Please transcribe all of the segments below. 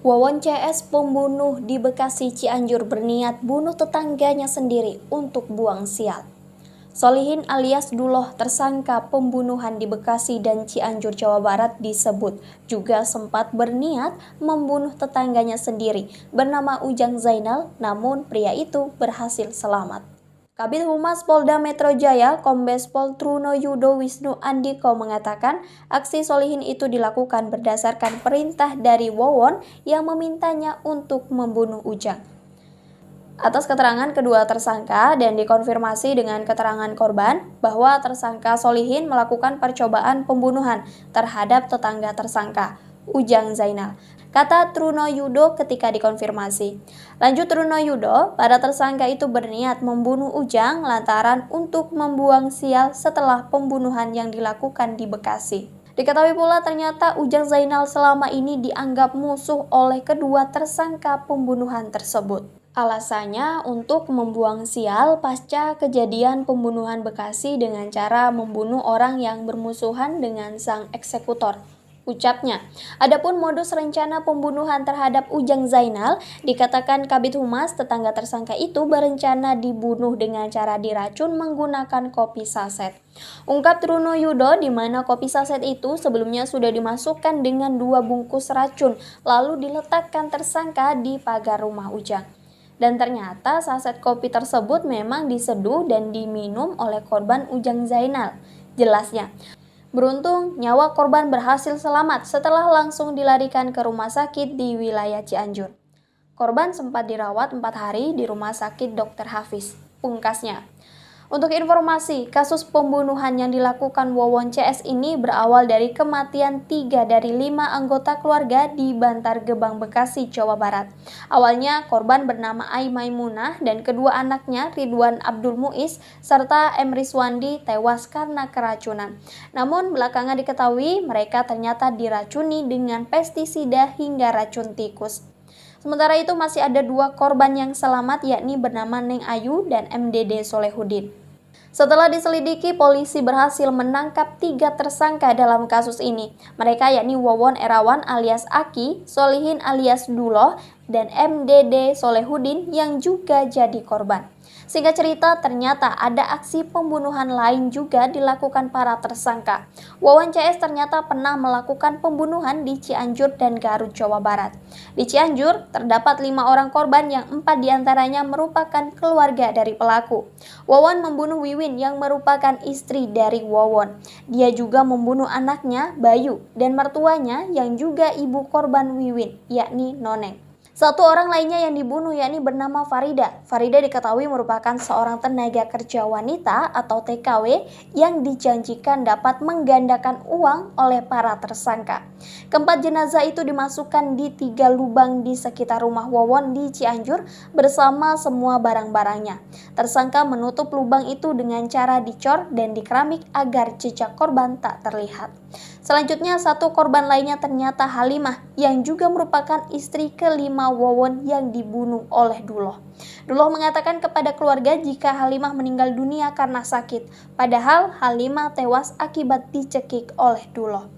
Wawon CS pembunuh di Bekasi Cianjur berniat bunuh tetangganya sendiri untuk buang sial. Solihin alias Duloh, tersangka pembunuhan di Bekasi dan Cianjur, Jawa Barat disebut juga sempat berniat membunuh tetangganya sendiri bernama Ujang Zainal, namun pria itu berhasil selamat. Kabid Humas Polda Metro Jaya, Kombes Pol Truno Yudo Wisnu Andiko mengatakan aksi Solihin itu dilakukan berdasarkan perintah dari Wawon yang memintanya untuk membunuh Ujang. Atas keterangan kedua tersangka dan dikonfirmasi dengan keterangan korban bahwa tersangka Solihin melakukan percobaan pembunuhan terhadap tetangga tersangka, Ujang Zainal, kata Truno Yudo ketika dikonfirmasi. Lanjut Truno Yudo, para tersangka itu berniat membunuh Ujang lantaran untuk membuang sial setelah pembunuhan yang dilakukan di Bekasi. Diketahui pula ternyata Ujang Zainal selama ini dianggap musuh oleh kedua tersangka pembunuhan tersebut. Alasannya untuk membuang sial pasca kejadian pembunuhan Bekasi dengan cara membunuh orang yang bermusuhan dengan sang eksekutor. Ucapnya, adapun modus rencana pembunuhan terhadap Ujang Zainal, dikatakan Kabid Humas tetangga tersangka itu berencana dibunuh dengan cara diracun menggunakan kopi saset. Ungkap Truno Yudo, di mana kopi saset itu sebelumnya sudah dimasukkan dengan 2 bungkus racun, lalu diletakkan tersangka di pagar rumah Ujang. Dan ternyata saset kopi tersebut memang diseduh dan diminum oleh korban Ujang Zainal. Jelasnya, beruntung nyawa korban berhasil selamat setelah langsung dilarikan ke rumah sakit di wilayah Cianjur. Korban sempat dirawat 4 hari di rumah sakit Dr. Hafiz, pungkasnya. Untuk informasi, kasus pembunuhan yang dilakukan Wawon CS ini berawal dari kematian 3 dari 5 anggota keluarga di Bantar Gebang, Bekasi, Jawa Barat. Awalnya korban bernama Ai Maimunah dan kedua anaknya Ridwan Abdul Muiz serta M. Rizwandi tewas karena keracunan. Namun belakangan diketahui mereka ternyata diracuni dengan pestisida hingga racun tikus. Sementara itu masih ada 2 korban yang selamat, yakni bernama Neng Ayu dan MDD Solehudin. Setelah diselidiki, polisi berhasil menangkap 3 tersangka dalam kasus ini. Mereka yakni Wawon Erawan alias Aki, Solihin alias Duloh, dan MDD Solehudin yang juga jadi korban. Singkat cerita, ternyata ada aksi pembunuhan lain juga dilakukan para tersangka. Wawon CS ternyata pernah melakukan pembunuhan di Cianjur dan Garut, Jawa Barat. Di Cianjur, terdapat 5 orang korban yang 4 diantaranya merupakan keluarga dari pelaku. Wawon membunuh Wiwin yang merupakan istri dari Wawon. Dia juga membunuh anaknya, Bayu, dan mertuanya yang juga ibu korban Wiwin, yakni Noneng. 1 orang lainnya yang dibunuh yakni bernama Farida. Farida diketahui merupakan seorang tenaga kerja wanita atau TKW yang dijanjikan dapat menggandakan uang oleh para tersangka. Keempat jenazah itu dimasukkan di 3 lubang di sekitar rumah Wawon di Cianjur bersama semua barang-barangnya. Tersangka menutup lubang itu dengan cara dicor dan dikeramik agar jejak korban tak terlihat. Selanjutnya, 1 korban lainnya ternyata Halimah yang juga merupakan istri kelima Wawon yang dibunuh oleh Duloh. Duloh mengatakan kepada keluarga jika Halimah meninggal dunia karena sakit, padahal Halimah tewas akibat dicekik oleh Duloh.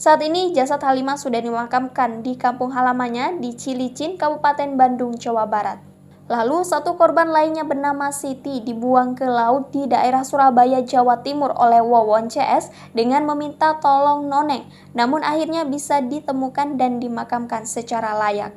Saat ini jasad Halimah sudah dimakamkan di kampung halamannya di Cilicin, Kabupaten Bandung, Jawa Barat. Lalu 1 korban lainnya bernama Siti dibuang ke laut di daerah Surabaya, Jawa Timur oleh Wawon CS dengan meminta tolong Noneng, namun akhirnya bisa ditemukan dan dimakamkan secara layak.